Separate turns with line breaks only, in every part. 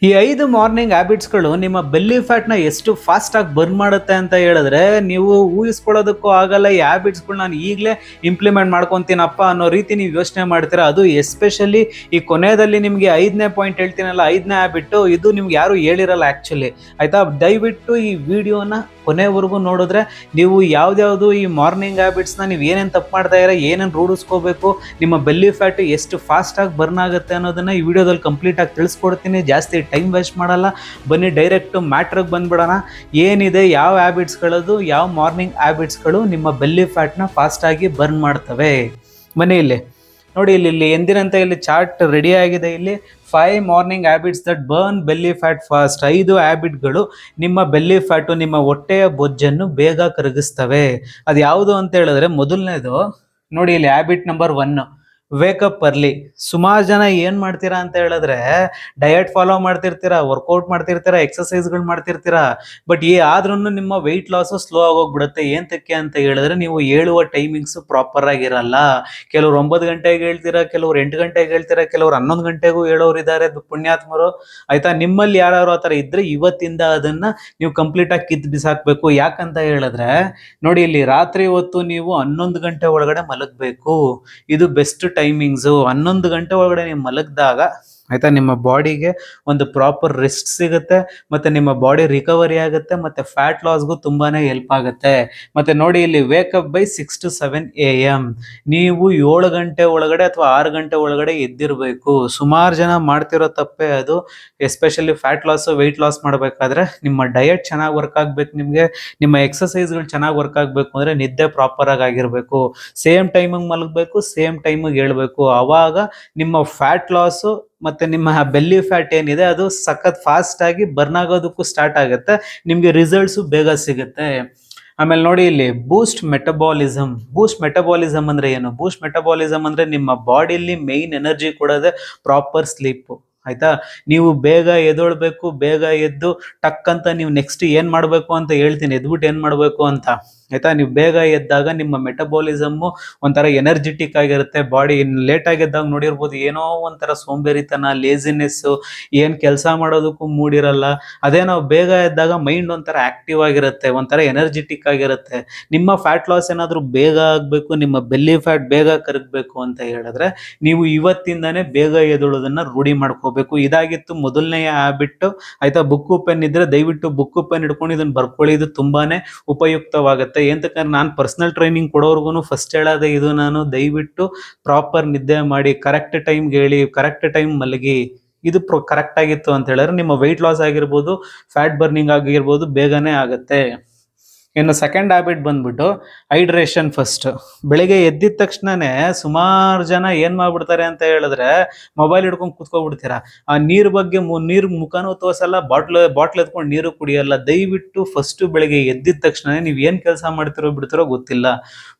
ಈ 5 ಮಾರ್ನಿಂಗ್ ಹ್ಯಾಬಿಟ್ಸ್‌ಗಳು ನಿಮ್ಮ ಬೆಲ್ಲಿ ಫ್ಯಾಟ್‌ನ ಎಷ್ಟು ಫಾಸ್ಟಾಗಿ ಬರ್ನ್ ಮಾಡುತ್ತೆ ಅಂತ ಹೇಳಿದ್ರೆ, ನೀವು ಊಹಿಸ್ಕೊಳ್ಳೋದಕ್ಕೂ ಆಗಲ್ಲ. ಈ ಹ್ಯಾಬಿಟ್ಸ್‌ಗಳು ನಾನು ಈಗಲೇ ಇಂಪ್ಲಿಮೆಂಟ್ ಮಾಡ್ಕೊಂತೀನಪ್ಪ ಅನ್ನೋ ರೀತಿ ನೀವು ಯೋಚನೆ ಮಾಡ್ತೀರಾ. ಅದು ಎಸ್ಪೆಷಲಿ ಈ ಕೊನೆಯಲ್ಲಿ ನಿಮಗೆ 5ನೇ ಪಾಯಿಂಟ್ ಹೇಳ್ತೀನಲ್ಲ, 5ನೇ ಹ್ಯಾಬಿಟ್ಟು ಇದು ನಿಮ್ಗೆ ಯಾರು ಹೇಳಿರಲ್ಲ ಆ್ಯಕ್ಚುಲಿ. ಆಯಿತಾ? ದಯವಿಟ್ಟು ಈ ವಿಡಿಯೋನ ಕೊನೆವರೆಗೂ ನೋಡಿದ್ರೆ ನೀವು ಯಾವ್ದ್ಯಾವುದು ಈ ಮಾರ್ನಿಂಗ್ ಹ್ಯಾಬಿಟ್ಸ್‌ನ ನೀವು ಏನೇನು ತಪ್ಪು ಮಾಡ್ತಾ ಇದ್ದೀರಾ, ಏನೇನು ರೂಢಿಸ್ಕೋಬೇಕು, ನಿಮ್ಮ ಬೆಲ್ಲಿ ಫ್ಯಾಟ್ ಎಷ್ಟು ಫಾಸ್ಟಾಗಿ ಬರ್ನ್ ಆಗುತ್ತೆ ಅನ್ನೋದನ್ನ ಈ ವಿಡಿಯೋದಲ್ಲಿ ಕಂಪ್ಲೀಟಾಗಿ ತಿಳಿಸ್ಕೊಡ್ತೀನಿ. ಜಾಸ್ತಿ ಟೈಮ್ ವೇಸ್ಟ್ ಮಾಡಲ್ಲ. ಬನ್ನಿ ಡೈರೆಕ್ಟ್ ಮ್ಯಾಟ್ರಿಗೆ ಬಂದ್ಬಿಡೋಣ. ಏನಿದೆ, ಯಾವ ಹ್ಯಾಬಿಟ್ಸ್ಗಳದು, ಯಾವ ಮಾರ್ನಿಂಗ್ ಹ್ಯಾಬಿಟ್ಸ್ಗಳು ನಿಮ್ಮ ಬೆಲ್ಲಿ ಫ್ಯಾಟ್ನ ಫಾಸ್ಟಾಗಿ ಬರ್ನ್ ಮಾಡ್ತವೆ. ಬನ್ನಿ ಇಲ್ಲಿ ನೋಡಿ, ಇಲ್ಲಿ ಎಂದಿನಂತೆ ಇಲ್ಲಿ ಚಾರ್ಟ್ ರೆಡಿ ಆಗಿದೆ. ಇಲ್ಲಿ 5 morning habits that burn belly fat fast. 5 ಹ್ಯಾಬಿಟ್ಗಳು ನಿಮ್ಮ ಬೆಲ್ಲಿ ಫ್ಯಾಟು, ನಿಮ್ಮ ಹೊಟ್ಟೆಯ ಬೊಜ್ಜನ್ನು ಬೇಗ ಕರಗಿಸ್ತವೆ. ಅದು ಯಾವುದು ಅಂತ ಹೇಳಿದ್ರೆ, ಮೊದಲನೇದು ನೋಡಿ ಇಲ್ಲಿ ಹ್ಯಾಬಿಟ್ ನಂಬರ್ 1, ವೇಕಪ್ ಅರ್ಲಿ. ಸುಮಾರು ಜನ ಏನು ಮಾಡ್ತೀರಾ ಅಂತ ಹೇಳಿದ್ರೆ, ಡಯಟ್ ಫಾಲೋ ಮಾಡ್ತಿರ್ತೀರಾ, ವರ್ಕೌಟ್ ಮಾಡ್ತಿರ್ತೀರಾ, ಎಕ್ಸಸೈಸ್ಗಳು ಮಾಡ್ತಿರ್ತೀರಾ. ಬಟ್ ಆದ್ರೂ ನಿಮ್ಮ ವೆಯ್ಟ್ ಲಾಸು ಸ್ಲೋ ಆಗೋಗ್ಬಿಡುತ್ತೆ. ಏಂತಕ್ಕೆ ಅಂತ ಹೇಳಿದ್ರೆ, ನೀವು ಹೇಳುವ ಟೈಮಿಂಗ್ಸು ಪ್ರಾಪರ್ ಆಗಿರಲ್ಲ. ಕೆಲವ್ರು 9 ಗಂಟೆಗೆ ಹೇಳ್ತೀರಾ, ಕೆಲವ್ರು 8 ಗಂಟೆಗೆ ಹೇಳ್ತೀರಾ, ಕೆಲವ್ರು 11 ಗಂಟೆಗೂ ಹೇಳೋರು ಇದ್ದಾರೆ, ಪುಣ್ಯಾತ್ಮರು. ಆಯ್ತಾ? ನಿಮ್ಮಲ್ಲಿ ಯಾರು ಆ ಥರ ಇದ್ರೆ ಇವತ್ತಿಂದ ಅದನ್ನ ನೀವು ಕಂಪ್ಲೀಟಾಗಿ ಕಿತ್ತು ಬಿಸಾಕಬೇಕು. ಯಾಕಂತ ಹೇಳಿದ್ರೆ ನೋಡಿ, ಇಲ್ಲಿ ರಾತ್ರಿ ಹೊತ್ತು ನೀವು 11 ಗಂಟೆ ಒಳಗಡೆ ಮಲಗಬೇಕು. ಇದು ಬೆಸ್ಟ್ ಟೈಮಿಂಗ್ಸು. 11 ಗಂಟೆ ಒಳಗಡೆ ನೀವು ಮಲಗಿದಾಗ ಆಯ್ತಾ, ನಿಮ್ಮ ಬಾಡಿಗೆ ಒಂದು ಪ್ರಾಪರ್ ರೆಸ್ಟ್ ಸಿಗುತ್ತೆ, ಮತ್ತೆ ನಿಮ್ಮ ಬಾಡಿ ರಿಕವರಿ ಆಗುತ್ತೆ, ಮತ್ತೆ ಫ್ಯಾಟ್ ಲಾಸ್ಗೂ ತುಂಬಾನೇ ಹೆಲ್ಪ್ ಆಗುತ್ತೆ. ಮತ್ತೆ ನೋಡಿ ಇಲ್ಲಿ ವೇಕಪ್ ಬೈ 6 to 7 AM. ನೀವು 7 ಗಂಟೆ ಒಳಗಡೆ ಅಥವಾ 6 ಗಂಟೆ ಒಳಗಡೆ ಎದ್ದಿರಬೇಕು. ಸುಮಾರು ಜನ ಮಾಡ್ತಿರೋ ತಪ್ಪೇ ಅದು. Especially fat loss, weight loss ಮಾಡಬೇಕಾದ್ರೆ ನಿಮ್ಮ ಡಯಟ್ ಚೆನ್ನಾಗಿ ವರ್ಕ್ ಆಗ್ಬೇಕು, ನಿಮಗೆ ನಿಮ್ಮ ಎಕ್ಸಸೈಸ್ಗಳು ಚೆನ್ನಾಗಿ ವರ್ಕ್ ಆಗಬೇಕು ಅಂದರೆ ನಿದ್ದೆ ಪ್ರಾಪರ್ ಆಗಿರಬೇಕು. ಸೇಮ್ ಟೈಮಿಗೆ ಮಲಗಬೇಕು, ಸೇಮ್ ಟೈಮಿಗೆ ಹೇಳ್ಬೇಕು. ಆವಾಗ ನಿಮ್ಮ ಫ್ಯಾಟ್ ಲಾಸು ಮತ್ತೆ ನಿಮ್ಮ ಬೆಲ್ಲಿ ಫ್ಯಾಟ್ ಏನಿದೆ ಅದು ಸಖತ್ ಫಾಸ್ಟ್ ಆಗಿ ಬರ್ನ್ ಆಗೋದಕ್ಕೂ ಸ್ಟಾರ್ಟ್ ಆಗುತ್ತೆ. ನಿಮಗೆ ರಿಸಲ್ಟ್ಸು ಬೇಗ ಸಿಗುತ್ತೆ. ಆಮೇಲೆ ನೋಡಿ ಇಲ್ಲಿ ಬೂಸ್ಟ್ ಮೆಟಬಾಲಿಸಮ್. ಬೂಸ್ಟ್ ಮೆಟಬಾಲಿಸಮ್ ಅಂದ್ರೆ ಏನು? ಬೂಸ್ಟ್ ಮೆಟಬಾಲಿಸಮ್ ಅಂದ್ರೆ ನಿಮ್ಮ ಬಾಡಿಲಿ ಮೇನ್ ಎನರ್ಜಿ ಕೊಡೋದೇ ಪ್ರಾಪರ್ ಸ್ಲೀಪ್. ಆಯ್ತಾ? ನೀವು ಬೇಗ ಎದೊಳ್ಬೇಕು, ಬೇಗ ಎದ್ದು ಟಕ್ ಅಂತ ನೀವು ನೆಕ್ಸ್ಟ್ ಏನ್ ಮಾಡಬೇಕು ಅಂತ ಹೇಳ್ತೀನಿ, ಎದ್ಬಿಟ್ಟು ಏನ್ ಮಾಡಬೇಕು ಅಂತ. ಆಯ್ತಾ? ನೀವು ಬೇಗ ಎದ್ದಾಗ ನಿಮ್ಮ ಮೆಟಬಾಲಿಸಮ್ಮು ಒಂಥರ ಎನರ್ಜೆಟಿಕ್ ಆಗಿರುತ್ತೆ. ಬಾಡಿ ಲೇಟ್ ಆಗಿ ಎದ್ದಾಗ ನೋಡಿರ್ಬೋದು, ಏನೋ ಒಂಥರ ಸೋಂಬೇರಿತನ, ಲೇಸಿನೆಸ್ಸು, ಏನು ಕೆಲಸ ಮಾಡೋದಕ್ಕೂ ಮೂಡಿರಲ್ಲ. ಅದೇ ನಾವು ಬೇಗ ಎದ್ದಾಗ ಮೈಂಡ್ ಒಂಥರ ಆಕ್ಟಿವ್ ಆಗಿರುತ್ತೆ, ಒಂಥರ ಎನರ್ಜೆಟಿಕ್ ಆಗಿರುತ್ತೆ. ನಿಮ್ಮ ಫ್ಯಾಟ್ ಲಾಸ್ ಏನಾದರೂ ಬೇಗ ಆಗಬೇಕು, ನಿಮ್ಮ ಬೆಲ್ಲಿ ಫ್ಯಾಟ್ ಬೇಗ ಕರಗಬೇಕು ಅಂತ ಹೇಳಿದ್ರೆ ನೀವು ಇವತ್ತಿಂದಾನೇ ಬೇಗ ಎದ್ದೇಳೋದನ್ನ ರೂಢಿ ಮಾಡ್ಕೋಬೇಕು. ಇದಾಗಿತ್ತು ಮೊದಲನೆಯ ಹ್ಯಾಬಿಟ್. ಆಯ್ತಾ? ಬುಕ್ಕು ಪೆನ್ ಇದ್ರೆ ದಯವಿಟ್ಟು ಬುಕ್ಕು ಪೆನ್ ಹಿಡ್ಕೊಂಡು ಇದನ್ನ ಬರ್ಕೊಳ್ಳಿ. ಇದು ತುಂಬಾನೇ ಉಪಯುಕ್ತವಾಗುತ್ತೆ. ಏಂತಕ್ಕಂದ್ರೆ ನಾನು ಪರ್ಸನಲ್ ಟ್ರೈನಿಂಗ್ ಕೊಡೋರ್ಗು ಫಸ್ಟ್ ಹೇಳೋದೇ ಇದು, ನಾನು ದಯವಿಟ್ಟು ಪ್ರಾಪರ್ ನಿದ್ದೆ ಮಾಡಿ, ಕರೆಕ್ಟ್ ಟೈಮ್ಗೆ ಹೇಳಿ, ಕರೆಕ್ಟ್ ಟೈಮ್ ಮಲಗಿ. ಇದು ಕರೆಕ್ಟ್ ಆಗಿತ್ತು ಅಂತ ಹೇಳಿದ್ರೆ ನಿಮ್ಮ ವೆಯ್ಟ್ ಲಾಸ್ ಆಗಿರ್ಬೋದು, ಫ್ಯಾಟ್ ಬರ್ನಿಂಗ್ ಆಗಿರ್ಬೋದು, ಬೇಗನೆ ಆಗುತ್ತೆ. ಇನ್ನು ಸೆಕೆಂಡ್ ಹ್ಯಾಬಿಟ್ ಬಂದ್ಬಿಟ್ಟು ಹೈಡ್ರೇಷನ್ ಫಸ್ಟ್. ಬೆಳಿಗ್ಗೆ ಎದ್ದಿದ ತಕ್ಷಣನೇ ಸುಮಾರು ಜನ ಏನ್ ಮಾಡ್ಬಿಡ್ತಾರೆ ಅಂತ ಹೇಳಿದ್ರೆ, ಮೊಬೈಲ್ ಹಿಡ್ಕೊಂಡು ಕೂತ್ಕೊಬಿಡ್ತೀರಾ. ಆ ನೀರ್ ಬಗ್ಗೆ ನೀರ್ ಮುಖನೂ ತೋರ್ಸಲ್ಲ, ಬಾಟ್ಲ್ ಎತ್ಕೊಂಡು ನೀರು ಕುಡಿಯಲ್ಲ. ದಯವಿಟ್ಟು ಫಸ್ಟ್ ಬೆಳಿಗ್ಗೆ ಎದ್ದಿದ ತಕ್ಷಣ ನೀವು ಏನ್ ಕೆಲಸ ಮಾಡ್ತಿರೋ ಬಿಡ್ತಿರೋ ಗೊತ್ತಿಲ್ಲ,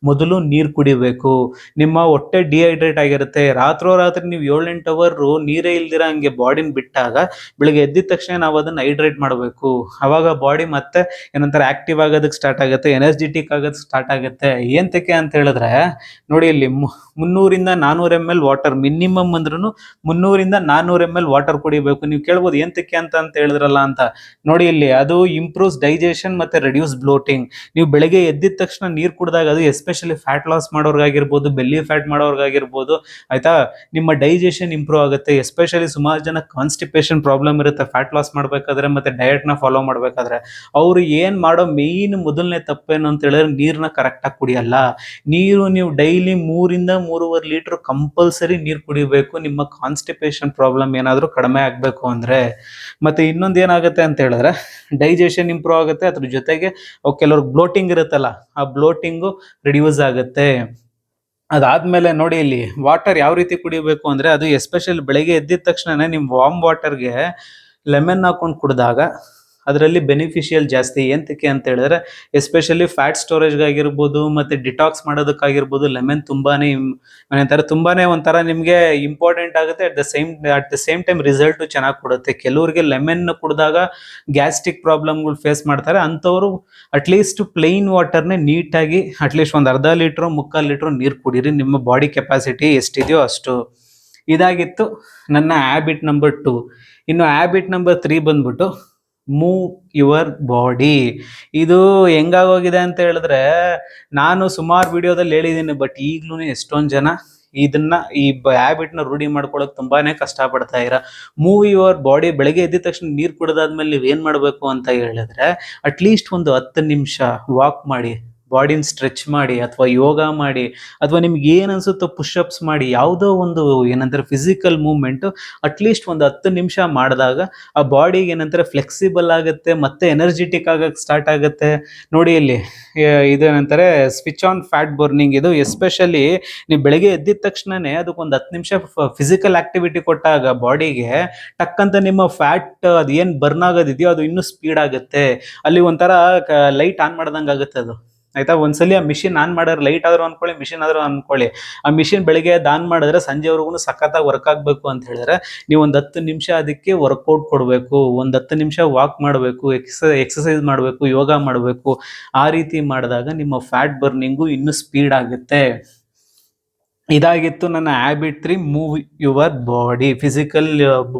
ಮೊದಲು ನೀರು ಕುಡಿಬೇಕು. ನಿಮ್ಮ ಹೊಟ್ಟೆ ಡಿಹೈಡ್ರೇಟ್ ಆಗಿರುತ್ತೆ. ರಾತ್ರಿ ನೀವು 7-8 ಅವರ್ ನೀರೇ ಇಲ್ದಿರ ಹಂಗೆ ಬಾಡಿನ ಬಿಟ್ಟಾಗ ಬೆಳಿಗ್ಗೆ ಎದ್ದಿದ ತಕ್ಷಣ ನಾವು ಅದನ್ನ ಹೈಡ್ರೇಟ್ ಮಾಡಬೇಕು. ಅವಾಗ ಬಾಡಿ ಮತ್ತೆ ಏನಂತಾರೆ ಆಕ್ಟಿವ್ ಆಗೋದಕ್ಕೆ ಸ್ಟಾರ್ಟ್ ಆಗುತ್ತೆ, ಎನರ್ಜೆಟಿಕ್ ಆಗೋದಕ್ಕೆ ಸ್ಟಾರ್ಟ್ ಆಗುತ್ತೆ. ಏಂತಕ್ಕೆ ಅಂತ ಹೇಳಿದ್ರೆ ನೋಡಿ ಇಲ್ಲಿ 300 to 400 ml ವಾಟರ್ ಮಿನಿಮಮ್ ಅಂದ್ರೂ 300 to 400 ml ವಾಟರ್ ಕುಡಿಬೇಕು. ನೀವು ಕೇಳ್ಬೋದು ಏಂತಕ್ಕೆ ಅಂತ ಹೇಳಿದ್ರಲ್ಲ ಅಂತ. ನೋಡಿ ಇಲ್ಲಿ ಅದು ಇಂಪ್ರೂವ್ಸ್ ಡೈಜೆಷನ್ ಮತ್ತೆ ರೆಡ್ಯೂಸ್ ಬ್ಲೋಟಿಂಗ್. ನೀವು ಬೆಳಗ್ಗೆ ಎದ್ದಿದ ತಕ್ಷಣ ನೀರು ಕುಡಿದಾಗ, ಅದು ಎಸ್ಪೆಷಲಿ ಫ್ಯಾಟ್ ಲಾಸ್ ಮಾಡೋರ್ಗಾಗಿರ್ಬೋದು, ಬೆಲ್ಲಿ ಫ್ಯಾಟ್ ಮಾಡೋರ್ಗಾಗಿರ್ಬೋದು, ಆಯ್ತಾ, ನಿಮ್ಮ ಡೈಜೆಷನ್ ಇಂಪ್ರೂವ್ ಆಗುತ್ತೆ. ಎಸ್ಪೆಷಲಿ ಸುಮಾರು ಜನ ಕಾನ್ಸ್ಟಿಪೇಷನ್ ಪ್ರಾಬ್ಲಮ್ ಇರುತ್ತೆ ಫ್ಯಾಟ್ ಲಾಸ್ ಮಾಡಬೇಕಾದ್ರೆ ಮತ್ತೆ ಡಯಟ್ನ ಫಾಲೋ ಮಾಡಬೇಕಾದ್ರೆ. ಅವರು ಏನು ಮಾಡೋ ಮೇಯ್ನ್ ಮೊದಲನೇ ತಪ್ಪೇನು ಅಂತ ಹೇಳಿದ್ರೆ ನೀರನ್ನ ಕರೆಕ್ಟಾಗಿ ಕುಡಿಯಲ್ಲ. ನೀರು ನೀವು ಡೈಲಿ 3 to 3.5 ಲೀಟರ್ ಕಂಪಲ್ಸರಿ ನೀರು ಕುಡಿಬೇಕು, ನಿಮ್ಮ ಕಾನ್ಸ್ಟಿಪೇಷನ್ ಪ್ರಾಬ್ಲಮ್ ಏನಾದರೂ ಕಡಿಮೆ ಆಗಬೇಕು ಅಂದರೆ. ಮತ್ತೆ ಇನ್ನೊಂದು ಏನಾಗುತ್ತೆ ಅಂತ ಹೇಳಿದ್ರೆ ಡೈಜೆಷನ್ ಇಂಪ್ರೂವ್ ಆಗುತ್ತೆ, ಅದ್ರ ಜೊತೆಗೆ ಕೆಲವ್ರಿಗೆ ಬ್ಲೋಟಿಂಗ್ ಇರುತ್ತಲ್ಲ, ಆ ಬ್ಲೋಟಿಂಗು ರಿಡ್ಯೂಸ್ ಆಗುತ್ತೆ. ಅದಾದ್ಮೇಲೆ ನೋಡಿ ಇಲ್ಲಿ ವಾಟರ್ ಯಾವ ರೀತಿ ಕುಡಿಬೇಕು ಅಂದ್ರೆ, ಅದು ಎಸ್ಪೆಷಲಿ ಬೆಳಗ್ಗೆ ಎದ್ದಿದ ತಕ್ಷಣ ನಿಮ್ಮ ವಾರ್ಮ್ ವಾಟರ್ಗೆ ಲೆಮನ್ ಹಾಕೊಂಡು ಕುಡಿದಾಗ ಅದರಲ್ಲಿ ಬೆನಿಫಿಷಿಯಲ್ ಜಾಸ್ತಿ. ಏಂತಕ್ಕೆ ಅಂತ ಹೇಳಿದ್ರೆ ಎಸ್ಪೆಷಲಿ ಫ್ಯಾಟ್ ಸ್ಟೋರೇಜ್ಗಾಗಿರ್ಬೋದು ಮತ್ತೆ ಡಿಟಾಕ್ಸ್ ಮಾಡೋದಕ್ಕಾಗಿರ್ಬೋದು ಲೆಮನ್ ತುಂಬಾನೇ ಒಂಥರ ನಿಮಗೆ ಇಂಪಾರ್ಟೆಂಟ್ ಆಗುತ್ತೆ. At the same time result ಚೆನ್ನಾಗಿ ಕೊಡುತ್ತೆ. ಕೆಲವರಿಗೆ ಲೆಮನ್ ಕುಡಿದಾಗ ಗ್ಯಾಸ್ಟ್ರಿಕ್ ಪ್ರಾಬ್ಲಮ್ಗಳು ಫೇಸ್ ಮಾಡ್ತಾರೆ. ಅಂಥವ್ರು ಅಟ್ಲೀಸ್ಟ್ ಪ್ಲೈನ್ ವಾಟರ್ನೇ ನೀಟಾಗಿ ಅಟ್ಲೀಸ್ಟ್ ಒಂದು ಅರ್ಧ ಲೀಟ್ರು 3/4 ಲೀಟ್ರು ನೀರು ಕುಡೀರಿ, ನಿಮ್ಮ ಬಾಡಿ ಕೆಪಾಸಿಟಿ ಎಷ್ಟಿದೆಯೋ ಅಷ್ಟು. ಇದಾಗಿತ್ತು ನನ್ನ ಹ್ಯಾಬಿಟ್ ನಂಬರ್ 2. ಇನ್ನು ಹ್ಯಾಬಿಟ್ ನಂಬರ್ 3 ಬಂದ್ಬಿಟ್ಟು ಮೂವ್ ಯುವರ್ ಬಾಡಿ. ಇದು ಹೆಂಗಾಗೋಗಿದೆ ಅಂತ ಹೇಳಿದ್ರೆ, ನಾನು ಸುಮಾರು ವಿಡಿಯೋದಲ್ಲಿ ಹೇಳಿದ್ದೀನಿ, ಬಟ್ ಈಗ್ಲೂ ಎಷ್ಟೊಂದು ಜನ ಇದನ್ನ ಈ ಹ್ಯಾಬಿಟ್ನ ರೂಢಿ ಮಾಡ್ಕೊಳ್ಳೋಕೆ ತುಂಬಾನೇ ಕಷ್ಟಪಡ್ತಾ ಇರ. ಮೂವ್ ಯುವರ್ ಬಾಡಿ, ಬೆಳಗ್ಗೆ ಎದ್ದ ತಕ್ಷಣ ನೀರು ಕುಡಿದಾದ್ಮೇಲೆ ನೀವು ಏನು ಮಾಡಬೇಕು ಅಂತ ಹೇಳಿದ್ರೆ, ಅಟ್ಲೀಸ್ಟ್ ಒಂದು 10 ನಿಮಿಷ ವಾಕ್ ಮಾಡಿ, ಬಾಡಿನ ಸ್ಟ್ರೆಚ್ ಮಾಡಿ, ಅಥವಾ ಯೋಗ ಮಾಡಿ, ಅಥವಾ ನಿಮ್ಗೆ ಏನು ಅನ್ಸುತ್ತೋ ಪುಷಪ್ಸ್ ಮಾಡಿ, ಯಾವುದೋ ಒಂದು ಏನಂತಾರೆ ಫಿಸಿಕಲ್ ಮೂವ್ಮೆಂಟು ಅಟ್ಲೀಸ್ಟ್ ಒಂದು 10 ನಿಮಿಷ ಮಾಡಿದಾಗ ಆ ಬಾಡಿಗೆ ಏನಂತಾರೆ ಫ್ಲೆಕ್ಸಿಬಲ್ ಆಗುತ್ತೆ, ಮತ್ತೆ ಎನರ್ಜೆಟಿಕ್ ಆಗಕ್ಕೆ ಸ್ಟಾರ್ಟ್ ಆಗುತ್ತೆ. ನೋಡಿ ಇಲ್ಲಿ ಇದೇನಂತಾರೆ ಸ್ವಿಚ್ ಆನ್ ಫ್ಯಾಟ್ ಬರ್ನಿಂಗ್. ಇದು ಎಸ್ಪೆಷಲಿ ನೀವು ಬೆಳಗ್ಗೆ ಎದ್ದಿದ ತಕ್ಷಣನೇ ಅದಕ್ಕೊಂದು 10 ನಿಮಿಷ ಫಿಸಿಕಲ್ ಆಕ್ಟಿವಿಟಿ ಕೊಟ್ಟಾಗ ಬಾಡಿಗೆ ಟಕ್ಕಂತ ನಿಮ್ಮ ಫ್ಯಾಟ್ ಅದು ಏನು ಬರ್ನ್ ಆಗೋದಿದೆಯೋ ಅದು ಇನ್ನೂ ಸ್ಪೀಡ್ ಆಗುತ್ತೆ. ಅಲ್ಲಿ ಒಂಥರ ಲೈಟ್ ಆನ್ ಮಾಡ್ದಂಗೆ ಆಗುತ್ತೆ ಅದು, ಆಯ್ತಾ. ಒಂದ್ಸಲಿ ಆ ಮಿಷಿನ್ ಆನ್ ಮಾಡಿದ್ರೆ, ಲೈಟ್ ಆದ್ರೂ ಅನ್ಕೊಳ್ಳಿ, ಮಿಷಿನ್ ಆದ್ರೂ ಅನ್ಕೊಳ್ಳಿ, ಆ ಮಿಷಿನ್ ಬೆಳಿಗ್ಗೆ ಆನ್ ಮಾಡಿದ್ರೆ ಸಂಜೆವರೆಗೂ ಸಖತ್ತಾಗಿ ವರ್ಕ್ ಆಗಬೇಕು ಅಂತ ಹೇಳಿದ್ರೆ ನೀವು ಒಂದು 10 ನಿಮಿಷ ಅದಕ್ಕೆ ವರ್ಕೌಟ್ ಕೊಡಬೇಕು, ಒಂದು 10 ನಿಮಿಷ ವಾಕ್ ಮಾಡಬೇಕು, ಎಕ್ಸಸೈಸ್ ಮಾಡಬೇಕು, ಯೋಗ ಮಾಡಬೇಕು. ಆ ರೀತಿ ಮಾಡಿದಾಗ ನಿಮ್ಮ ಫ್ಯಾಟ್ ಬರ್ನಿಂಗು ಇನ್ನೂ ಸ್ಪೀಡ್ ಆಗುತ್ತೆ. ಇದಾಗಿತ್ತು ನನ್ನ habit 3, move your body. Physical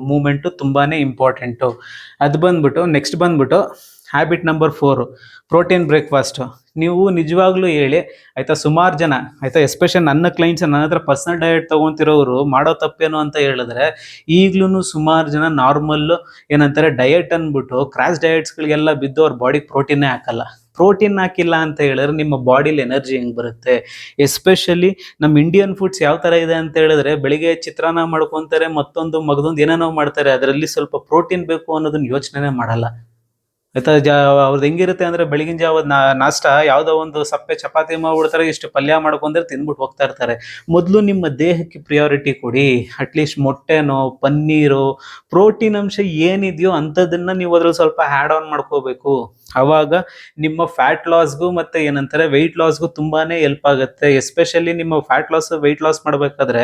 movement ತುಂಬಾನೇ ಇಂಪಾರ್ಟೆಂಟು. ಅದು ಬಂದ್ಬಿಟ್ಟು ನೆಕ್ಸ್ಟ್ ಬಂದ್ಬಿಟ್ಟು ಹ್ಯಾಬಿಟ್ ನಂಬರ್ 4, ಪ್ರೋಟೀನ್ ಬ್ರೇಕ್ಫಾಸ್ಟು. ನೀವು ನಿಜವಾಗ್ಲೂ ಹೇಳಿ ಆಯಿತಾ, ಸುಮಾರು ಜನ ಆಯಿತಾ, ಎಸ್ಪೆಷಲಿ ನನ್ನ ಕ್ಲೈಂಟ್ಸ್, ನನ್ನ ಹತ್ರ ಪರ್ಸನಲ್ ಡಯಟ್ ತೊಗೊತಿರೋರು ಮಾಡೋ ತಪ್ಪೇನು ಅಂತ ಹೇಳಿದ್ರೆ, ಈಗ್ಲೂ ಸುಮಾರು ಜನ ನಾರ್ಮಲ್ಲು ಏನಂತಾರೆ ಡಯಟ್ ಅಂದ್ಬಿಟ್ಟು ಕ್ರಾಶ್ ಡಯಟ್ಸ್ಗಳಿಗೆಲ್ಲ ಬಿದ್ದು ಅವ್ರ ಬಾಡಿಗೆ ಪ್ರೋಟೀನೇ ಹಾಕಲ್ಲ. ಪ್ರೋಟೀನ್ ಹಾಕಿಲ್ಲ ಅಂತ ಹೇಳಿದ್ರೆ ನಿಮ್ಮ ಬಾಡಿಲಿ ಎನರ್ಜಿ ಹೆಂಗೆ ಬರುತ್ತೆ? ಎಸ್ಪೆಷಲಿ ನಮ್ಮ ಇಂಡಿಯನ್ ಫುಡ್ಸ್ ಯಾವ ಥರ ಇದೆ ಅಂತ ಹೇಳಿದ್ರೆ, ಬೆಳಿಗ್ಗೆ ಚಿತ್ರಾನ್ನ ಮಾಡ್ಕೊತಾರೆ, ಮಗದೊಂದು ಏನೇನೋ ಮಾಡ್ತಾರೆ, ಅದರಲ್ಲಿ ಸ್ವಲ್ಪ ಪ್ರೋಟೀನ್ ಬೇಕು ಅನ್ನೋದನ್ನ ಯೋಚನೆ ಮಾಡಲ್ಲ, ಆಯ್ತಾ. ಅವ್ರದ್ದು ಹೆಂಗಿರುತ್ತೆ ಅಂದ್ರೆ, ಬೆಳಗಿನ ಜಾವ ನಾಷ್ಟ ಯಾವುದೋ ಒಂದು ಸಪ್ಪೆ ಚಪಾತಿ ಮಾಡ್ಬಿಡ್ತಾರೆ, ಇಷ್ಟು ಪಲ್ಯ ಮಾಡ್ಕೊಂಡ್ರೆ ತಿಂದ್ಬಿಟ್ಟು ಹೋಗ್ತಾ ಇರ್ತಾರೆ. ಮೊದಲು ನಿಮ್ಮ ದೇಹಕ್ಕೆ ಪ್ರಿಯಾರಿಟಿ ಕೊಡಿ. ಅಟ್ಲೀಸ್ಟ್ ಮೊಟ್ಟೆನೋ, ಪನ್ನೀರು, ಪ್ರೋಟೀನ್ ಅಂಶ ಏನಿದೆಯೋ ಅಂಥದ್ದನ್ನ ನೀವು ಅದ್ರಲ್ಲಿ ಸ್ವಲ್ಪ ಆ್ಯಡ್ ಆನ್ ಮಾಡ್ಕೋಬೇಕು. ಅವಾಗ ನಿಮ್ಮ ಫ್ಯಾಟ್ ಲಾಸ್ಗೂ ಮತ್ತೆ ಏನಂತಾರೆ ವೆಯ್ಟ್ ಲಾಸ್ಗೂ ತುಂಬಾನೇ ಹೆಲ್ಪ್ ಆಗುತ್ತೆ. ಎಸ್ಪೆಷಲಿ ನಿಮ್ಮ ಫ್ಯಾಟ್ ಲಾಸ್ ವೆಯ್ಟ್ ಲಾಸ್ ಮಾಡಬೇಕಾದ್ರೆ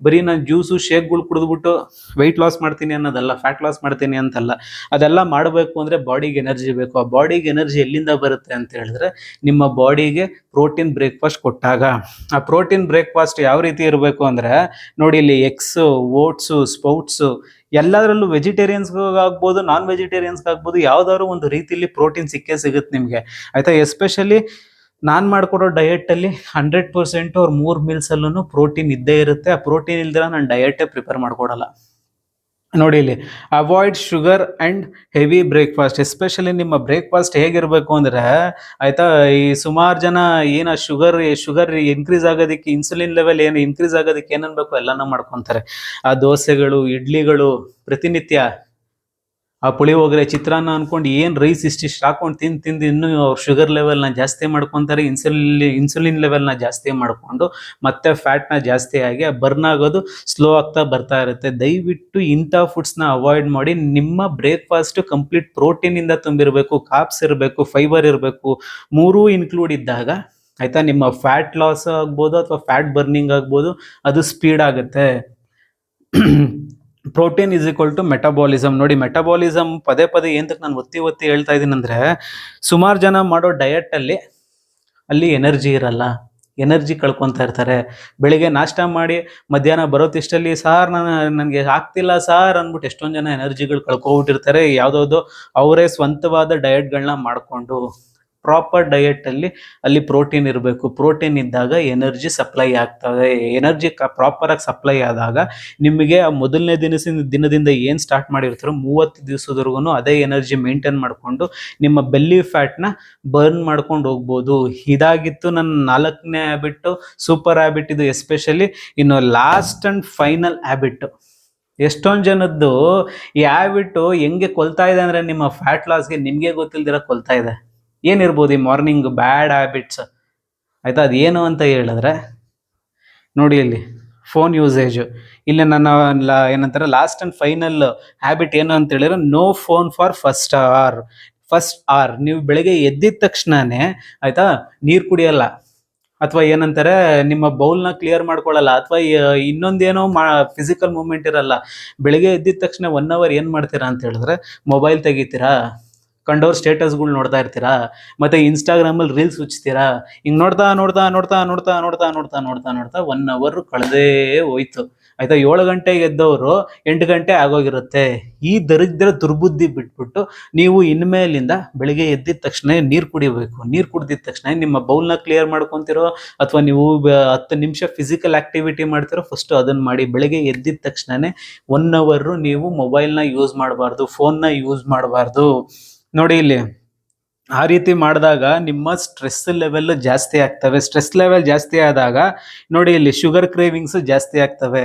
ಬರೀ ನಾನು ಜ್ಯೂಸು ಶೇಕ್ಗಳು ಕುಡಿದ್ಬಿಟ್ಟು ವೆಯ್ಟ್ ಲಾಸ್ ಮಾಡ್ತೀನಿ ಅನ್ನೋದಲ್ಲ, ಫ್ಯಾಟ್ ಲಾಸ್ ಮಾಡ್ತೀನಿ ಅಂತಲ್ಲ. ಅದೆಲ್ಲ ಮಾಡಬೇಕು ಅಂದರೆ ಬಾಡಿಗೆ ಎನರ್ಜಿ ಬೇಕು. ಆ ಬಾಡಿಗೆ ಎನರ್ಜಿ ಎಲ್ಲಿಂದ ಬರುತ್ತೆ ಅಂತ ಹೇಳಿದ್ರೆ, ನಿಮ್ಮ ಬಾಡಿಗೆ ಪ್ರೋಟೀನ್ ಬ್ರೇಕ್ಫಾಸ್ಟ್ ಕೊಟ್ಟಾಗ. ಆ ಪ್ರೋಟೀನ್ ಬ್ರೇಕ್ಫಾಸ್ಟ್ ಯಾವ ರೀತಿ ಇರಬೇಕು ಅಂದರೆ, ನೋಡಿ ಇಲ್ಲಿ ಎಗ್ಸು, ಓಟ್ಸು, ಸ್ಪೌಟ್ಸು, ಎಲ್ಲದರಲ್ಲೂ ವೆಜಿಟೇರಿಯನ್ಸ್ಗೂ ಆಗ್ಬೋದು, ನಾನ್ ವೆಜಿಟೇರಿಯನ್ಸ್ಗೆ ಆಗ್ಬೋದು, ಯಾವ್ದಾದ್ರು ಒಂದು ರೀತಿಯಲ್ಲಿ ಪ್ರೋಟೀನ್ ಸಿಕ್ಕೇ ಸಿಗುತ್ತೆ ನಿಮಗೆ, ಆಯ್ತಾ. ಎಸ್ಪೆಷಲಿ ನಾನು ಮಾಡ್ಕೊಡೋ ಡಯಟಲ್ಲಿ 100% ಅವ್ರ 3 ಮೀಲ್ಸಲ್ಲೂ ಪ್ರೋಟೀನ್ ಇದ್ದೇ ಇರುತ್ತೆ. ಆ ಪ್ರೋಟೀನ್ ಇಲ್ದಿರ ನಾನು ಡಯಟೇ ಪ್ರಿಪೇರ್ ಮಾಡ್ಕೊಡಲ್ಲ. ನೋಡಿ ಇಲ್ಲಿ, avoid sugar and heavy breakfast. Especially ನಿಮ್ಮ ಬ್ರೇಕ್ಫಾಸ್ಟ್ ಹೇಗಿರಬೇಕು ಅಂದರೆ, ಆಯಿತಾ, ಈ ಸುಮಾರು ಜನ ಏನು ಶುಗರ್ ಇನ್ಕ್ರೀಸ್ ಆಗೋದಕ್ಕೆ, ಇನ್ಸುಲಿನ್ ಲೆವೆಲ್ ಏನು ಇನ್ಕ್ರೀಸ್ ಆಗೋದಕ್ಕೆ ಏನನ್ಬೇಕು ಎಲ್ಲನೂ ಮಾಡ್ಕೊತಾರೆ. ಆ ದೋಸೆಗಳು, ಇಡ್ಲಿಗಳು, ಪ್ರತಿನಿತ್ಯ ಆ ಪುಳಿಯೋಗರೆ, ಚಿತ್ರಾನ್ನ ಅನ್ಕೊಂಡು ಏನು ರೈಸ್ ಇಷ್ಟಿಷ್ಟು ಹಾಕೊಂಡು ತಿಂದು ಇನ್ನೂ ಅವ್ರ ಶುಗರ್ ಲೆವೆಲ್ನ ಜಾಸ್ತಿ ಮಾಡ್ಕೊತಾರೆ, ಇನ್ಸುಲಿನ್ ಲೆವೆಲ್ನ ಜಾಸ್ತಿ ಮಾಡಿಕೊಂಡು ಮತ್ತೆ ಫ್ಯಾಟ್ನ ಜಾಸ್ತಿ ಆಗಿ ಬರ್ನ್ ಆಗೋದು ಸ್ಲೋ ಆಗ್ತಾ ಬರ್ತಾ ಇರುತ್ತೆ. ದಯವಿಟ್ಟು ಇಂಥ ಫುಡ್ಸ್ನ ಅವಾಯ್ಡ್ ಮಾಡಿ. ನಿಮ್ಮ ಬ್ರೇಕ್ಫಾಸ್ಟು ಕಂಪ್ಲೀಟ್ ಪ್ರೋಟೀನಿಂದ ತುಂಬಿರಬೇಕು, ಕಾರ್ಬ್ಸ್ ಇರಬೇಕು, ಫೈಬರ್ ಇರಬೇಕು, ಮೂರೂ ಇನ್ಕ್ಲೂಡ್ ಇದ್ದಾಗ, ಆಯಿತಾ, ನಿಮ್ಮ ಫ್ಯಾಟ್ ಲಾಸ್ ಆಗ್ಬೋದು ಅಥವಾ ಫ್ಯಾಟ್ ಬರ್ನಿಂಗ್ ಆಗ್ಬೋದು, ಅದು ಸ್ಪೀಡ್ ಆಗುತ್ತೆ. Protein is equal to metabolism. ನೋಡಿ, ಮೆಟಬಾಲಿಸಮ್ ಪದೇ ಏನಂತಕ್ಕೆ ನಾನು ಒತ್ತಿ ಹೇಳ್ತಾ ಇದ್ದೀನಿ ಅಂದರೆ, ಸುಮಾರು ಜನ ಮಾಡೋ ಡಯಟಲ್ಲಿ ಅಲ್ಲಿ ಎನರ್ಜಿ ಇರಲ್ಲ, ಎನರ್ಜಿ ಕಳ್ಕೊತಾ ಇರ್ತಾರೆ. ಬೆಳಿಗ್ಗೆ ನಾಷ್ಟ ಮಾಡಿ ಮಧ್ಯಾಹ್ನ ಬರೋತಿಷ್ಟಲ್ಲಿ ಸಾರ್ ನನಗೆ ಆಗ್ತಿಲ್ಲ ಸಾರ್ ಅಂದ್ಬಿಟ್ಟು ಎಷ್ಟೊಂದು ಜನ ಎನರ್ಜಿಗಳು ಕಳ್ಕೊಬಿಟ್ಟಿರ್ತಾರೆ, ಯಾವುದಾವುದೋ ಅವರೇ ಸ್ವಂತವಾದ ಡಯಟ್ಗಳನ್ನ ಮಾಡಿಕೊಂಡು. ಪ್ರಾಪರ್ ಡಯಟಲ್ಲಿ ಅಲ್ಲಿ ಪ್ರೋಟೀನ್ ಇರಬೇಕು. ಪ್ರೋಟೀನ್ ಇದ್ದಾಗ ಎನರ್ಜಿ ಸಪ್ಲೈ ಆಗ್ತದೆ. ಎನರ್ಜಿ ಪ್ರಾಪರಾಗಿ ಸಪ್ಲೈ ಆದಾಗ ನಿಮಗೆ ಆ ಮೊದಲನೇ ದಿನದಿಂದ ಏನು ಸ್ಟಾರ್ಟ್ ಮಾಡಿರ್ತಾರೋ 30 ದಿವಸದವರೆಗೂ ಅದೇ ಎನರ್ಜಿ ಮೇಂಟೈನ್ ಮಾಡಿಕೊಂಡು ನಿಮ್ಮ ಬೆಲ್ಲಿ ಫ್ಯಾಟ್ನ ಬರ್ನ್ ಮಾಡ್ಕೊಂಡು ಹೋಗ್ಬೋದು. ಇದಾಗಿತ್ತು ನನ್ನ 4ನೇ ಹ್ಯಾಬಿಟ್ಟು, ಸೂಪರ್ ಹ್ಯಾಬಿಟ್ ಇದು ಎಸ್ಪೆಷಲಿ. ಇನ್ನು ಲಾಸ್ಟ್ ಆ್ಯಂಡ್ ಫೈನಲ್ ಹ್ಯಾಬಿಟ್ಟು, ಎಷ್ಟೊಂದು ಜನದ್ದು ಈ ಹ್ಯಾಬಿಟ್ಟು ಹೆಂಗೆ ಕೊಲ್ತಾ ಇದೆ ಅಂದರೆ, ನಿಮ್ಮ ಫ್ಯಾಟ್ ಲಾಸ್ಗೆ ನಿಮಗೆ ಗೊತ್ತಿಲ್ದಿರ ಕೊಲ್ತಾ ಇದೆ. ಏನಿರ್ಬೋದು ಈ ಮಾರ್ನಿಂಗ್ ಬ್ಯಾಡ್ ಹ್ಯಾಬಿಟ್ಸ್, ಆಯಿತಾ. ಅದೇನು ಅಂತ ಹೇಳಿದ್ರೆ, ನೋಡಿ ಇಲ್ಲಿ ಫೋನ್ ಯೂಸೇಜು. ಇಲ್ಲಿ ನನ್ನ ಏನಂತಾರೆ ಲಾಸ್ಟ್ ಆ್ಯಂಡ್ ಫೈನಲ್ ಹ್ಯಾಬಿಟ್ ಏನು ಅಂತ ಹೇಳಿದ್ರೆ, no phone for first hour. ನೀವು ಬೆಳಗ್ಗೆ ಎದ್ದಿದ ತಕ್ಷಣನೇ, ಆಯಿತಾ, ನೀರು ಕುಡಿಯಲ್ಲ, ಅಥವಾ ಏನಂತಾರೆ ನಿಮ್ಮ ಬೌಲ್ನ ಕ್ಲಿಯರ್ ಮಾಡ್ಕೊಳ್ಳಲ್ಲ, ಅಥವಾ ಇನ್ನೊಂದೇನೋ ಫಿಸಿಕಲ್ ಮೂವ್ಮೆಂಟ್ ಇರಲ್ಲ. ಬೆಳಗ್ಗೆ ಎದ್ದಿದ ತಕ್ಷಣ 1 ಅವರ್ ಏನು ಮಾಡ್ತೀರಾ ಅಂತ ಹೇಳಿದ್ರೆ, ಮೊಬೈಲ್ ತೆಗಿತೀರಾ, ಕಂಡವ್ರ ಸ್ಟೇಟಸ್ಗಳು ನೋಡ್ತಾ ಇರ್ತೀರಾ, ಮತ್ತೆ ಇನ್ಸ್ಟಾಗ್ರಾಮಲ್ಲಿ ರೀಲ್ಸ್ ಹುಚ್ತೀರಾ. ಹಿಂಗೆ ನೋಡ್ತಾ 1 ಅವರ್ ಕಳೆದೇ ಹೋಯ್ತು. ಆಯ್ತಾ. 7 ಗಂಟೆಗೆ ಎದ್ದವರು 8 ಗಂಟೆ ಆಗೋಗಿರುತ್ತೆ. ಈ ದರಿದ್ರ ದುರ್ಬುದ್ಧಿ ಬಿಟ್ಬಿಟ್ಟು ನೀವು ಇನ್ಮೇಲಿಂದ ಬೆಳಿಗ್ಗೆ ಎದ್ದಿದ ತಕ್ಷಣ ನೀರು ಕುಡಿಬೇಕು. ನೀರು ಕುಡ್ದಿದ ತಕ್ಷಣ ನಿಮ್ಮ ಬೌಲ್ನ ಕ್ಲಿಯರ್ ಮಾಡ್ಕೊಂತಿರೋ ಅಥವಾ ನೀವು 10 ನಿಮಿಷ ಫಿಸಿಕಲ್ ಆಕ್ಟಿವಿಟಿ ಮಾಡ್ತಿರೋ, ಫಸ್ಟ್ ಅದನ್ನ ಮಾಡಿ. ಬೆಳಿಗ್ಗೆ ಎದ್ದಿದ ತಕ್ಷಣನೇ 1 ಅವರ್ ನೀವು ಮೊಬೈಲ್ನ ಯೂಸ್ ಮಾಡಬಾರ್ದು, ಫೋನ್ನ ಯೂಸ್ ಮಾಡಬಾರ್ದು. ನೋಡಿ ಇಲ್ಲಿ ಆ ರೀತಿ ಮಾಡಿದಾಗ ನಿಮ್ಮ ಸ್ಟ್ರೆಸ್ ಲೆವೆಲ್ ಜಾಸ್ತಿ ಆಗ್ತವೆ. ಸ್ಟ್ರೆಸ್ ಲೆವೆಲ್ ಜಾಸ್ತಿ ಆದಾಗ ನೋಡಿ ಇಲ್ಲಿ ಶುಗರ್ ಕ್ರೇವಿಂಗ್ಸ್ ಜಾಸ್ತಿ ಆಗ್ತವೆ.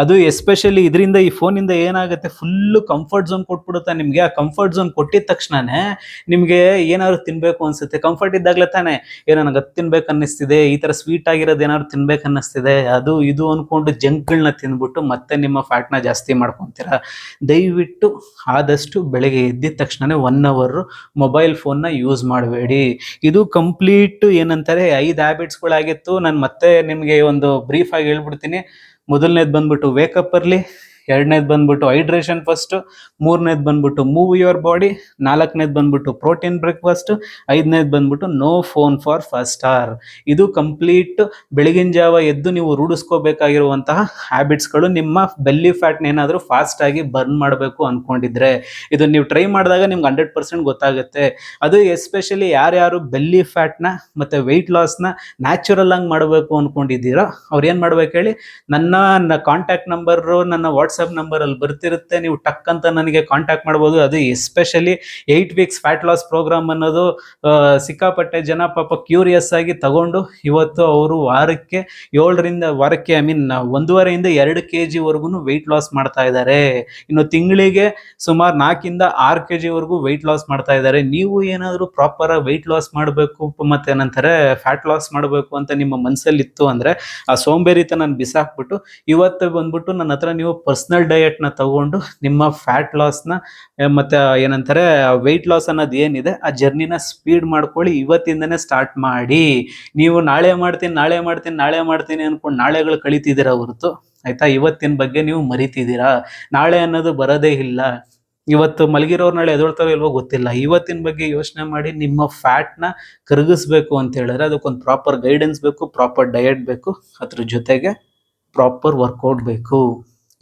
ಅದು ಎಸ್ಪೆಷಲಿ ಇದರಿಂದ, ಈ ಫೋನಿಂದ ಏನಾಗುತ್ತೆ, ಫುಲ್ಲು ಕಂಫರ್ಟ್ ಝೋನ್ ಕೊಟ್ಬಿಡುತ್ತೆ ನಿಮಗೆ. ಆ ಕಂಫರ್ಟ್ ಝೋನ್ ಕೊಟ್ಟಿದ ತಕ್ಷಣನೇ ನಿಮಗೆ ಏನಾದ್ರು ತಿನ್ಬೇಕು ಅನ್ಸುತ್ತೆ. ಕಂಫರ್ಟ್ ಇದ್ದಾಗಲೇ ತಾನೇ ನನಗೆ ಅದು ತಿನ್ಬೇಕು ಅನ್ನಿಸ್ತಿದೆ, ಈ ಥರ ಸ್ವೀಟ್ ಆಗಿರೋದು ಏನಾದ್ರು ತಿನ್ಬೇಕು ಅನ್ನಿಸ್ತಿದೆ, ಅದು ಇದು ಅಂದ್ಕೊಂಡು ಜಂಕ್ಗಳನ್ನ ತಿಂದ್ಬಿಟ್ಟು ಮತ್ತೆ ನಿಮ್ಮ ಫ್ಯಾಟ್ನ ಜಾಸ್ತಿ ಮಾಡ್ಕೊತೀರಾ. ದಯವಿಟ್ಟು ಆದಷ್ಟು ಬೆಳಗ್ಗೆ ಎದ್ದಿದ ತಕ್ಷಣನೇ 1 ಅವರ್ ಮೊಬೈಲ್ ಫೋನ್ನ ಯೂಸ್ ಮಾಡಬೇಡಿ. ಇದು ಕಂಪ್ಲೀಟ್ ಏನಂತಾರೆ 5 ಹ್ಯಾಬಿಟ್ಸ್ಗಳಾಗಿತ್ತು. ನಾನು ಮತ್ತೆ ನಿಮಗೆ ಒಂದು ಬ್ರೀಫ್ ಆಗಿ ಹೇಳ್ಬಿಡ್ತೀನಿ. ಮೊದಲನೇದು ಬಂದ್ಬಿಟ್ಟು ವೇಕಪ್ ಅರ್ಲಿ, 2ನೇದು ಬಂದ್ಬಿಟ್ಟು ಹೈಡ್ರೇಷನ್ ಫಸ್ಟ್, 3ನೇದು ಬಂದ್ಬಿಟ್ಟು ಮೂವ್ ಯುವರ್ ಬಾಡಿ, 4ನೇದು ಬಂದ್ಬಿಟ್ಟು ಪ್ರೋಟೀನ್ ಬ್ರೇಕ್ಫಾಸ್ಟ್, 5ನೇದು ಬಂದ್ಬಿಟ್ಟು no phone for first hour. ಇದು ಕಂಪ್ಲೀಟ್ ಬೆಳಗಿನ ಜಾವ ಎದ್ದು ನೀವು ರೂಢಿಸ್ಕೋಬೇಕಾಗಿರುವಂತಹ ಹ್ಯಾಬಿಟ್ಸ್ಗಳು. ನಿಮ್ಮ ಬೆಲ್ಲಿ ಫ್ಯಾಟ್ನ ಏನಾದರೂ ಫಾಸ್ಟ್ ಆಗಿ ಬರ್ನ್ ಮಾಡಬೇಕು ಅಂದ್ಕೊಂಡಿದ್ರೆ ಇದು ನೀವು ಟ್ರೈ ಮಾಡಿದಾಗ ನಿಮ್ಗೆ 100% ಗೊತ್ತಾಗುತ್ತೆ. ಅದು ಎಸ್ಪೆಷಲಿ ಯಾರ್ಯಾರು ಬೆಲ್ಲಿ ಫ್ಯಾಟ್ನ ಮತ್ತು ವೆಯ್ಟ್ ಲಾಸ್ನ ನ್ಯಾಚುರಲ್ ಆಗಿ ಮಾಡಬೇಕು ಅಂದ್ಕೊಂಡಿದ್ದೀರೋ ಅವ್ರು ಏನು ಮಾಡ್ಬೇಕು ಹೇಳಿ, ನನ್ನ ಕಾಂಟ್ಯಾಕ್ಟ್ ನಂಬರು, ನನ್ನ ವಾಟ್ಸಪ್ ನಂಬರಲ್ಲಿ ಬರ್ತಿರುತ್ತೆ. ನೀವು ಟಕ್ ಅಂತ ನನಗೆ ಕಾಂಟ್ಯಾಕ್ಟ್ ಮಾಡ್ಬೋದು. ಅದು especially 8 weeks fat loss program ಅನ್ನೋದು ಸಿಕ್ಕಾಪಟ್ಟೆ ಜನ ಪಾಪ ಕ್ಯೂರಿಯಸ್ ಆಗಿ ತಗೊಂಡು ಇವತ್ತು ಅವರು ವಾರಕ್ಕೆ 1.5 2 kg ವರೆಗೂ ವೆಯ್ಟ್ ಲಾಸ್ ಮಾಡ್ತಾ ಇದ್ದಾರೆ. ಇನ್ನು ತಿಂಗಳಿಗೆ ಸುಮಾರು 4 to 6 kg ವರೆಗೂ ವೆಯ್ಟ್ ಲಾಸ್ ಮಾಡ್ತಾ ಇದ್ದಾರೆ. ನೀವು ಏನಾದರೂ ಪ್ರಾಪರ್ ಆಗಿ ವೆಯ್ಟ್ ಲಾಸ್ ಮಾಡಬೇಕು ಮತ್ತೆ ಏನಂತಾರೆ ಫ್ಯಾಟ್ ಲಾಸ್ ಮಾಡಬೇಕು ಅಂತ ನಿಮ್ಮ ಮನಸ್ಸಲ್ಲಿ ಇತ್ತು ಅಂದ್ರೆ ಆ ಸೋಂಬೇರಿತನ ಬಿಸಾಕ್ಬಿಟ್ಟು ಇವತ್ತು ಬಂದ್ಬಿಟ್ಟು ನನ್ನ ಹತ್ರ ನೀವು ಪರ್ಸನಲ್ ಡಯಟ್ನ ತಗೊಂಡು ನಿಮ್ಮ ಫ್ಯಾಟ್ ಲಾಸ್ನ ಮತ್ತೆ ಏನಂತಾರೆ ವೆಯ್ಟ್ ಲಾಸ್ ಅನ್ನೋದು ಏನಿದೆ ಆ ಜರ್ನಿನ ಸ್ಪೀಡ್ ಮಾಡ್ಕೊಳ್ಳಿ. ಇವತ್ತಿಂದನೇ ಸ್ಟಾರ್ಟ್ ಮಾಡಿ. ನೀವು ನಾಳೆ ಮಾಡ್ತೀನಿ ಅನ್ಕೊಂಡು ನಾಳೆಗಳು ಕಳೀತಿದ್ದೀರಾ ಹೊರತು ಆಯ್ತಾ, ಇವತ್ತಿನ ಬಗ್ಗೆ ನೀವು ಮರಿತಿದ್ದೀರಾ. ನಾಳೆ ಅನ್ನೋದು ಬರೋದೇ ಇಲ್ಲ. ಇವತ್ತು ಮಲಗಿರೋರು ನಾಳೆ ಎದೊಳ್ತಾರೋ ಇಲ್ವೋ ಗೊತ್ತಿಲ್ಲ. ಇವತ್ತಿನ ಬಗ್ಗೆ ಯೋಚನೆ ಮಾಡಿ. ನಿಮ್ಮ ಫ್ಯಾಟ್ನ ಕರಗಿಸ್ಬೇಕು ಅಂತ ಹೇಳಿದ್ರೆ ಅದಕ್ಕೊಂದು ಪ್ರಾಪರ್ ಗೈಡೆನ್ಸ್ ಬೇಕು, ಪ್ರಾಪರ್ ಡಯಟ್ ಬೇಕು, ಅದ್ರ ಜೊತೆಗೆ ಪ್ರಾಪರ್ ವರ್ಕೌಟ್ ಬೇಕು.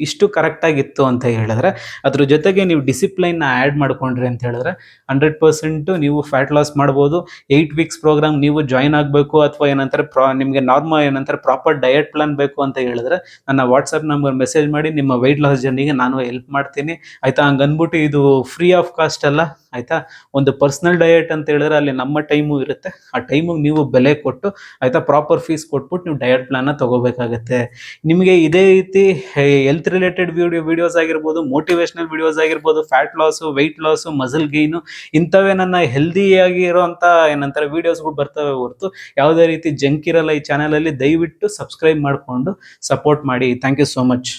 ಇಷ್ಟು ಕರೆಕ್ಟಾಗಿತ್ತು ಅಂತ ಹೇಳಿದ್ರೆ ಅದ್ರ ಜೊತೆಗೆ ನೀವು ಡಿಸಿಪ್ಲೈನ್ನ ಆ್ಯಡ್ ಮಾಡ್ಕೊಂಡ್ರಿ ಅಂತ ಹೇಳಿದ್ರೆ 100% ನೀವು ಫ್ಯಾಟ್ ಲಾಸ್ ಮಾಡ್ಬೋದು. 8 ವೀಕ್ಸ್ ಪ್ರೋಗ್ರಾಮ್ ನೀವು ಜಾಯ್ನ್ ಆಗಬೇಕು ಅಥವಾ ಏನಂತಾರೆ ನಿಮಗೆ ಏನಂತಾರೆ ಪ್ರಾಪರ್ ಡಯಟ್ ಪ್ಲಾನ್ ಬೇಕು ಅಂತ ಹೇಳಿದ್ರೆ ನನ್ನ ವಾಟ್ಸಪ್ ನಂಬರ್ ಮೆಸೇಜ್ ಮಾಡಿ. ನಿಮ್ಮ ವೆಯ್ಟ್ ಲಾಸ್ ಜರ್ನಿಗೆ ನಾನು ಹೆಲ್ಪ್ ಮಾಡ್ತೀನಿ ಆಯಿತಾ. ಹಂಗನ್ಬಿಟ್ಟು ಇದು ಫ್ರೀ ಆಫ್ ಕಾಸ್ಟ್ ಅಲ್ಲ ಆಯಿತಾ. ಒಂದು ಪರ್ಸ್ನಲ್ ಡಯಟ್ ಅಂತ ಹೇಳಿದ್ರೆ ಅಲ್ಲಿ ನಮ್ಮ ಟೈಮು ಇರುತ್ತೆ. ಆ ಟೈಮಿಗೆ ನೀವು ಬೆಲೆ ಕೊಟ್ಟು ಆಯಿತಾ ಪ್ರಾಪರ್ ಫೀಸ್ ಕೊಟ್ಬಿಟ್ಟು ನೀವು ಡಯಟ್ ಪ್ಲಾನ್ನ ತೊಗೋಬೇಕಾಗತ್ತೆ. ನಿಮಗೆ ಇದೇ ರೀತಿ ಹೆಲ್ತ್ ರಿಲೇಟೆಡ್ ವಿಡಿಯೋಸ್ ಆಗಿರ್ಬೋದು, ಮೋಟಿವೇಶನಲ್ ವಿಡಿಯೋಸ್ ಆಗಿರ್ಬೋದು, fat loss, weight loss, muscle gain ಇಂಥವೇ ನನ್ನ ಹೆಲ್ದಿಯಾಗಿ ಇರೋಂಥ ಏನಂತಾರೆ ವಿಡಿಯೋಸ್ಗಳು ಬರ್ತವೆ ಹೊರತು ಯಾವುದೇ ರೀತಿ ಜಂಕ್ ಇರಲ್ಲ ಈ ಚಾನಲಲ್ಲಿ. ದಯವಿಟ್ಟು ಸಬ್ಸ್ಕ್ರೈಬ್ ಮಾಡಿಕೊಂಡು ಸಪೋರ್ಟ್ ಮಾಡಿ. Thank you so much.